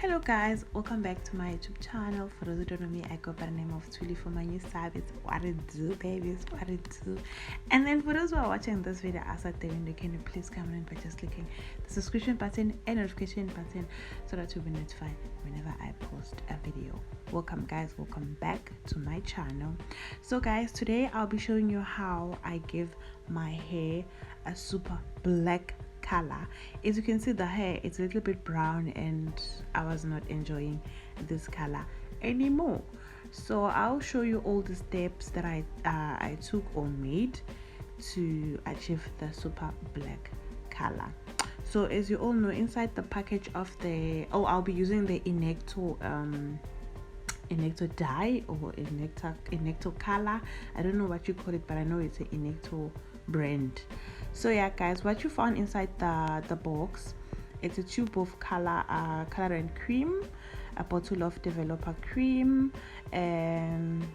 Hello guys, welcome back to my YouTube channel. For those who don't know me, I go by the name of Tuli. For my new sub, it's what it do, babies, what it do. And then for those who are watching this video outside the window, can you please come in by just clicking the subscription button and notification button so that you'll be notified whenever I post a video. Welcome guys, welcome back to my channel. So guys, today I'll be showing you how I give my hair a super black color. As you can see, the hair, it's a little bit brown and I was not enjoying this color anymore. So I'll show you all the steps that I took or made to achieve the super black color. So as you all know, inside the package of I'll be using the Inecto dye or Inecto color. I don't know what you call it, but I know it's an Inecto brand. So yeah guys, what you found inside the box, it's a tube of color and cream, a bottle of developer cream, and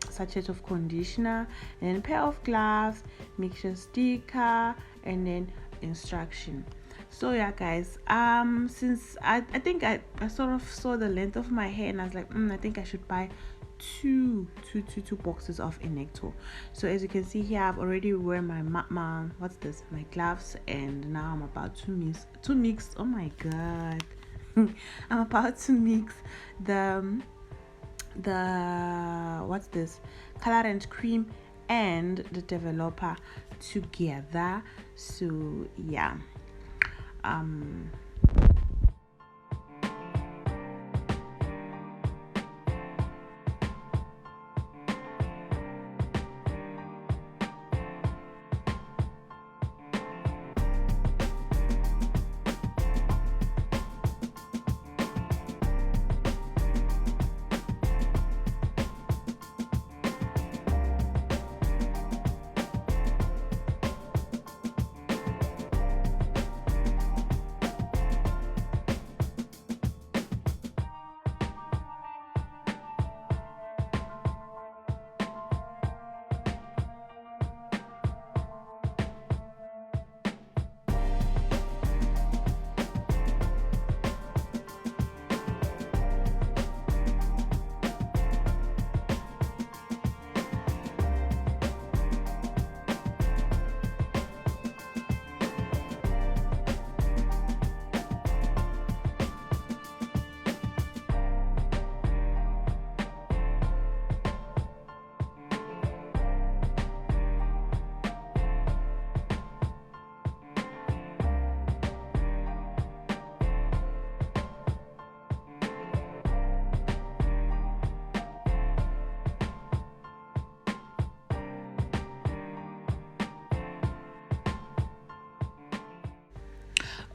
sachet of conditioner, and then a pair of gloves, mixture sticker, and then instruction. So yeah guys, since I think I sort of saw the length of my hair and I was like, I think I should buy two boxes of Inecto. So as you can see here, I've already worn my my gloves, and now I'm about to mix. Oh my god. I'm about to mix the color and cream and the developer together. So yeah,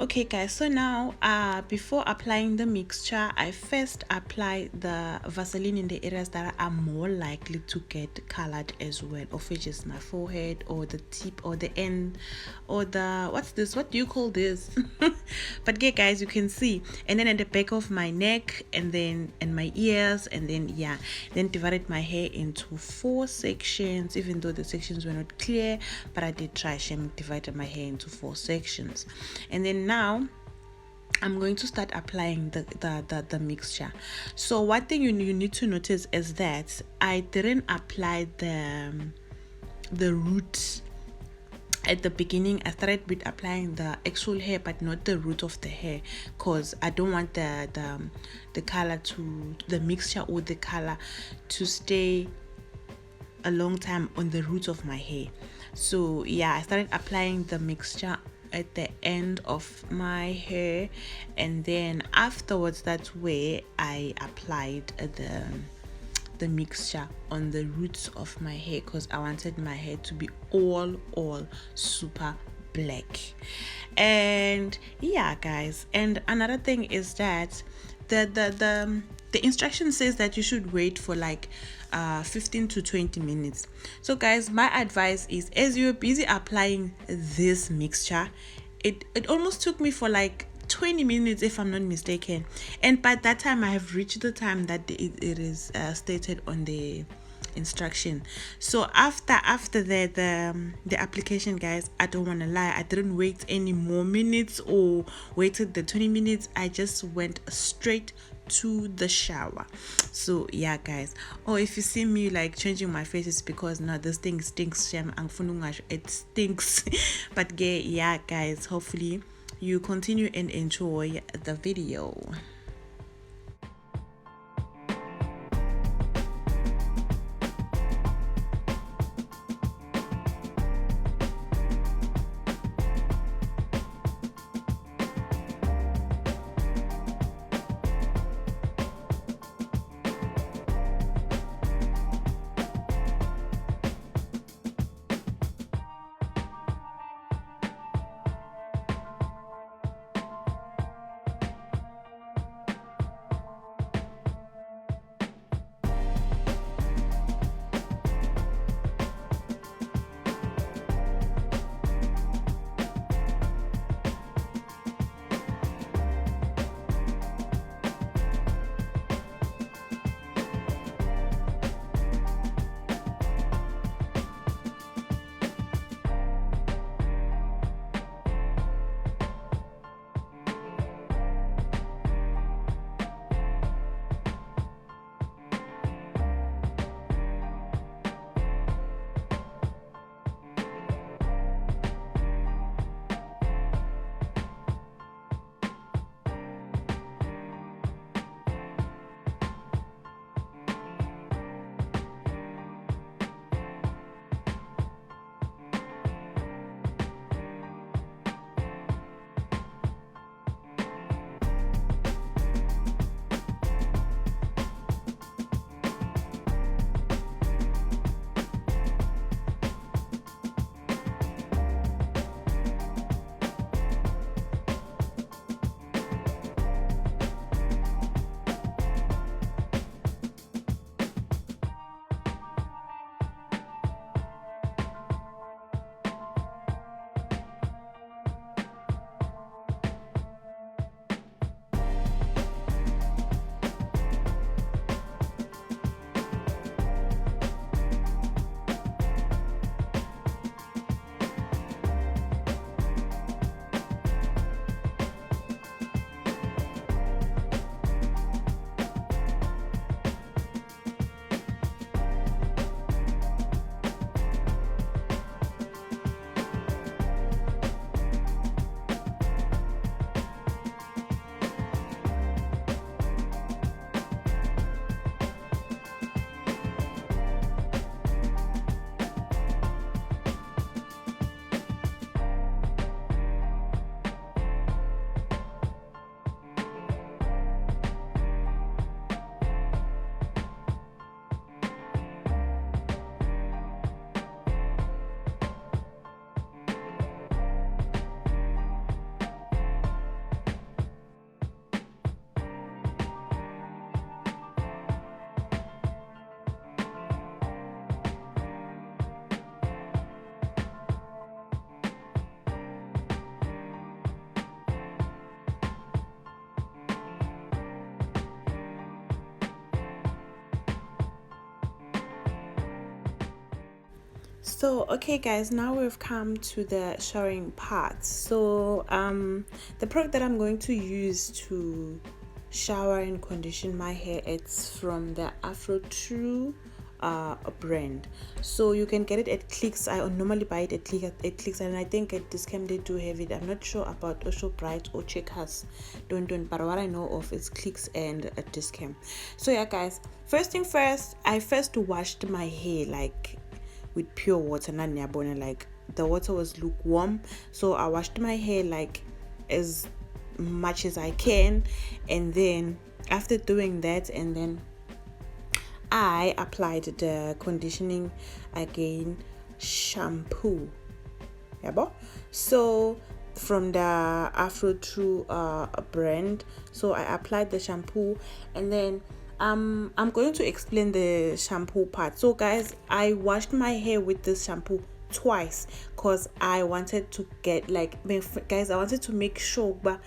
okay guys, so now before applying the mixture, I first apply the Vaseline in the areas that are more likely to get colored as well, of which is my forehead or the tip or the end or the what do you call this? But yeah guys, you can see, and then at the back of my neck, and my ears, and then divided my hair into 4 sections, even though the sections were not clear, but I did try divided my hair into 4 sections. And then now I'm going to start applying the mixture. So one thing you need to notice is that I didn't apply the root at the beginning. I started with applying the actual hair but not the root of the hair, because I don't want the color to the mixture or the color to stay a long time on the root of my hair. So yeah, I started applying the mixture at the end of my hair, and then afterwards that's where I applied the mixture on the roots of my hair, because I wanted my hair to be all super black. And yeah guys, and another thing is that the instruction says that you should wait for like 15 to 20 minutes. So guys, my advice is, as you're busy applying this mixture, it almost took me for like 20 minutes if I'm not mistaken, and by that time I have reached the time that it is stated on the instruction. So after the application, guys, I don't want to lie, I didn't wait any more minutes or waited the 20 minutes. I just went straight to the shower. So yeah, guys, or if you see me like changing my face, it's because no, this thing stinks. It stinks. But yeah, guys, hopefully you continue and enjoy the video. So okay, guys, now we've come to the showering part. So the product that I'm going to use to shower and condition my hair, it's from the Afro True brand. So you can get it at Clicks. I normally buy it at Clicks, and I think at Dis-Chem they do have it. I'm not sure about Osho Bright or Checkers, don't, but what I know of is Clicks and Dis-Chem. So yeah, guys, first thing first, I first washed my hair like with pure water, like the water was lukewarm. So I washed my hair like as much as I can, and then after doing that, and then I applied the conditioning again shampoo. So from the Afro True brand. So I applied the shampoo, and then I'm going to explain the shampoo part. So guys, I washed my hair with this shampoo twice because I wanted to get like, guys, I wanted to make sure but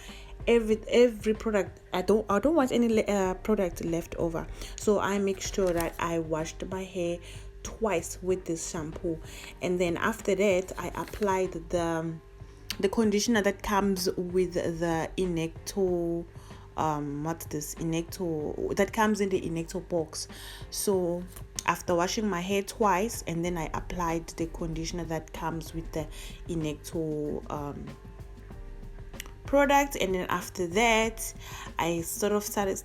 every product. I don't want any product left over, so I make sure that I washed my hair twice with this shampoo, and then after that I applied the conditioner that comes with the Inecto, what's this, Inecto, that comes in the Inecto box. So after washing my hair twice, and then I applied the conditioner that comes with the Inecto product, and then after that I sort of started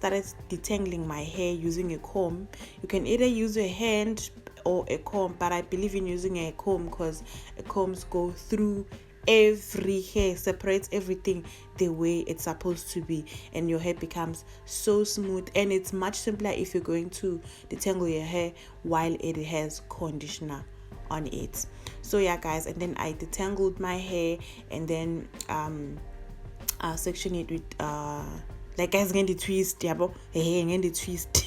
detangling my hair using a comb. You can either use a hand or a comb, but I believe in using a comb because combs go through every hair, separates everything the way it's supposed to be, and your hair becomes so smooth. And it's much simpler if you're going to detangle your hair while it has conditioner on it. So yeah guys, and then I detangled my hair, and then section it with like guys get the twist, yeah, but the twist.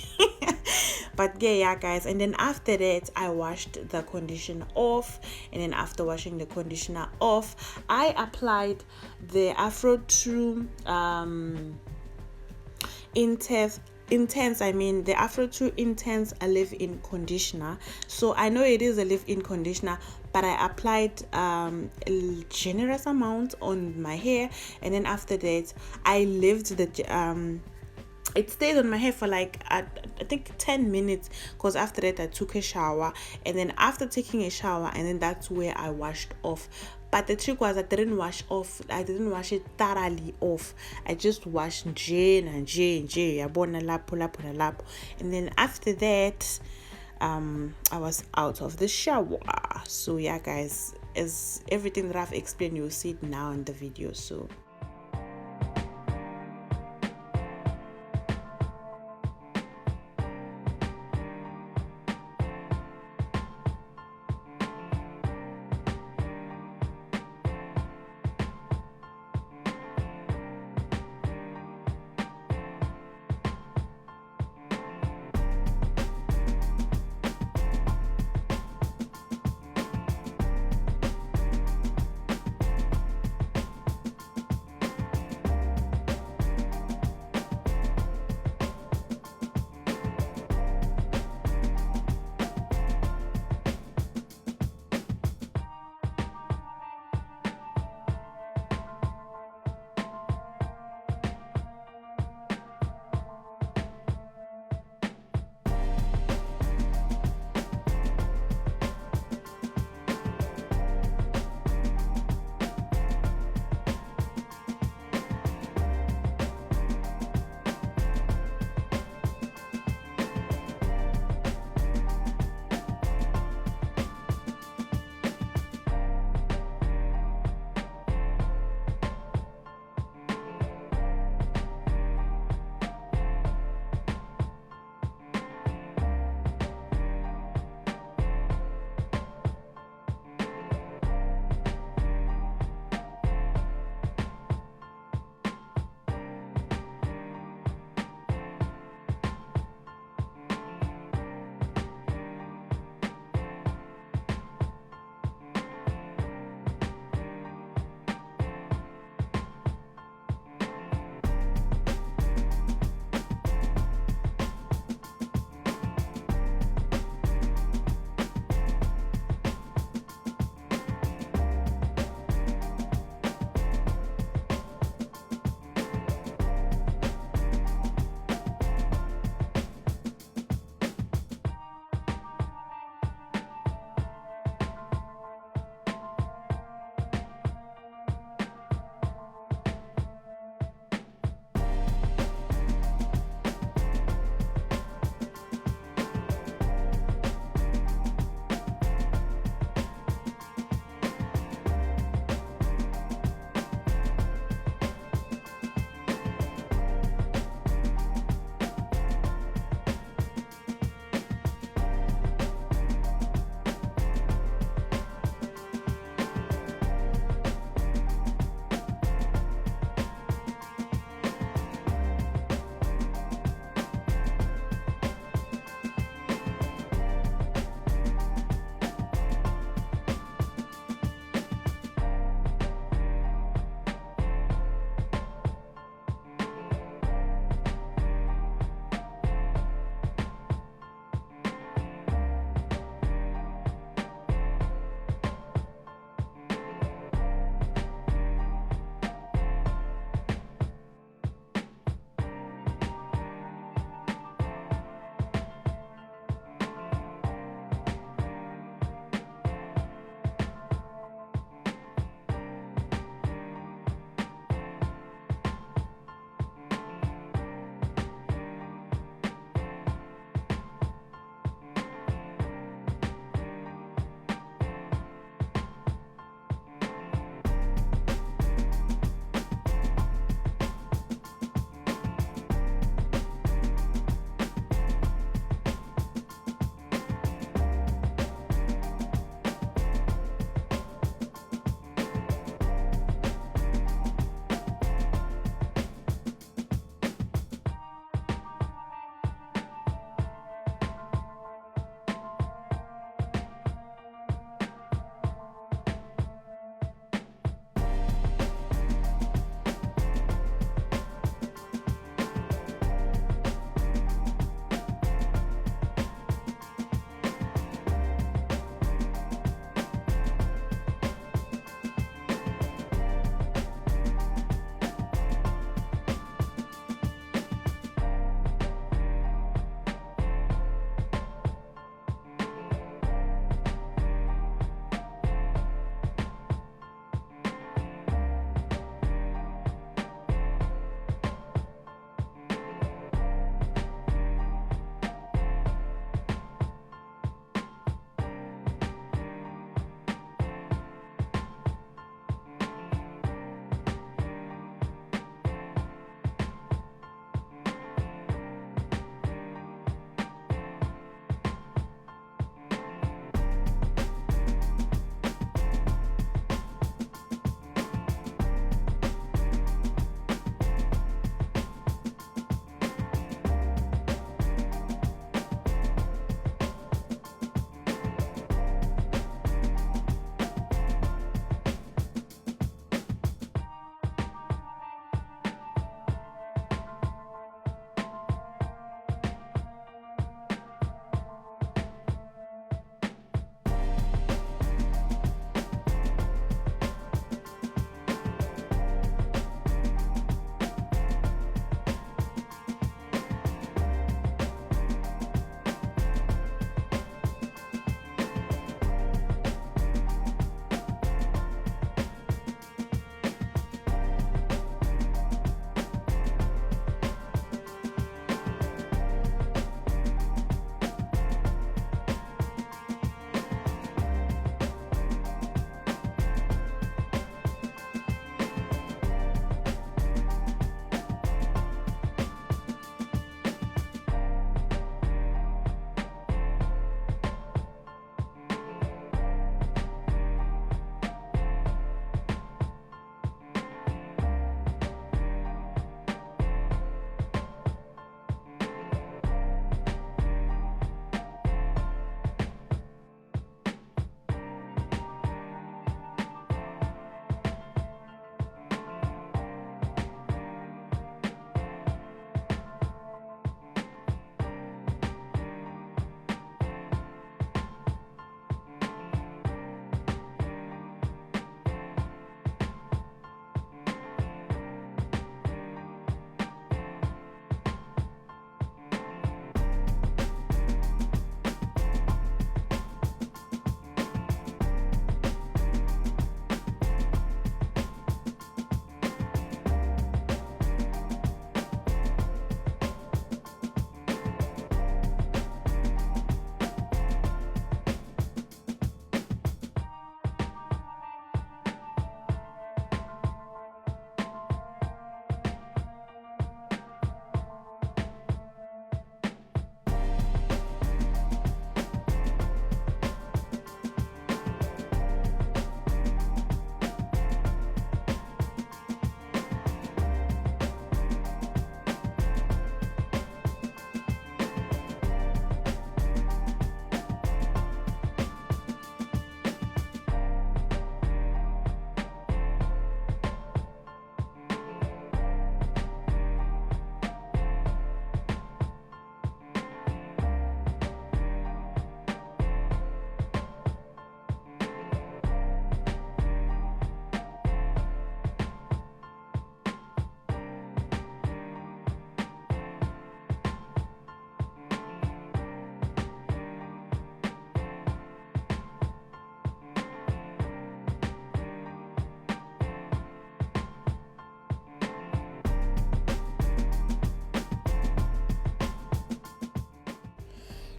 But yeah guys, and then after that I washed the conditioner off, and then after washing the conditioner off I applied the Afro True the Afro True Intense a leave-in conditioner. So I know it is a leave-in conditioner, but I applied a generous amount on my hair, and then after that I left the it stayed on my hair for like I think 10 minutes, because after that I took a shower, and then after taking a shower, and then that's where I washed off. But the trick was I didn't wash it thoroughly off. I just washed J, and then after that I was out of the shower. So yeah guys, as everything that I've explained, you'll see it now in the video. So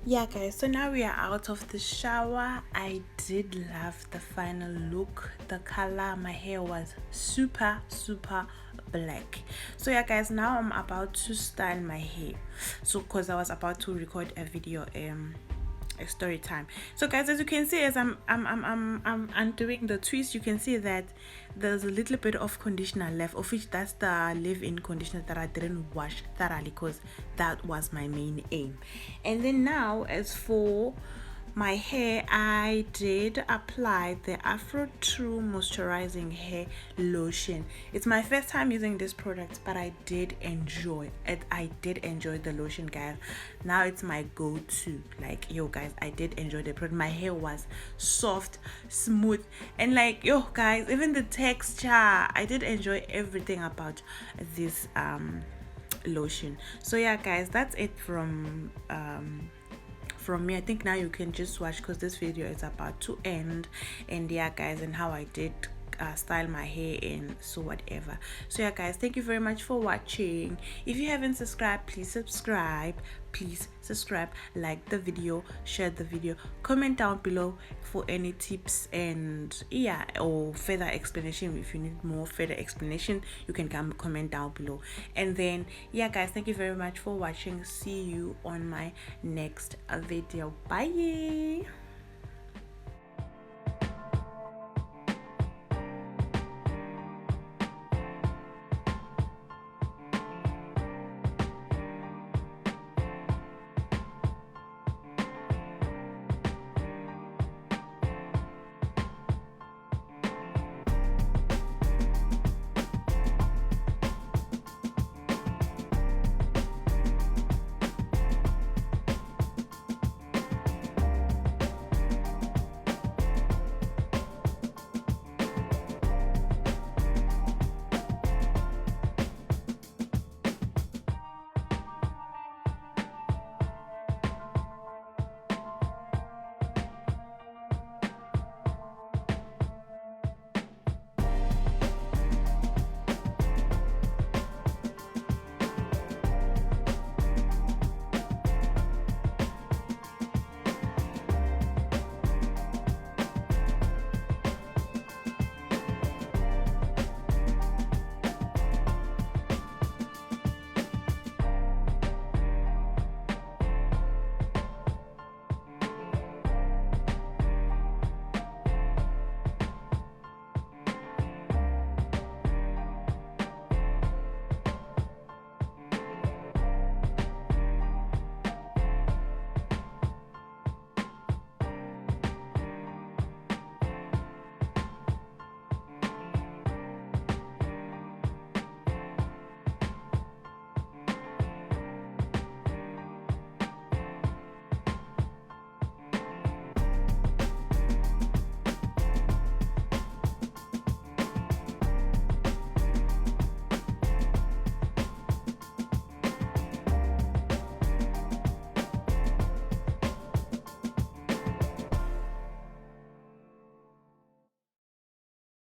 Yeah guys, so now we are out of the shower. I did love the final look. The color, my hair was super black. So yeah guys, now I'm about to style my hair. So because I was about to record a video, a story time. So guys, as you can see, as I'm undoing the twist, you can see that there's a little bit of conditioner left, of which that's the leave-in conditioner that I didn't wash thoroughly because that was my main aim. And then now, as for my hair, I did apply the Afro True moisturizing hair lotion. It's my first time using this product, but I did enjoy it. I did enjoy the lotion, guys. Now it's my go-to. Like, yo guys, I did enjoy the product. My hair was soft, smooth, and like, yo guys, even the texture, I did enjoy everything about this lotion. So yeah guys, that's it from me. I think now you can just watch because this video is about to end. And yeah guys, and how I did style my hair and so whatever. So yeah guys, thank you very much for watching. If you haven't subscribed, please subscribe, like the video, share the video, comment down below for any tips and yeah, or further explanation. If you need more further explanation, you can comment down below. And then yeah guys, thank you very much for watching. See you on my next video. Bye.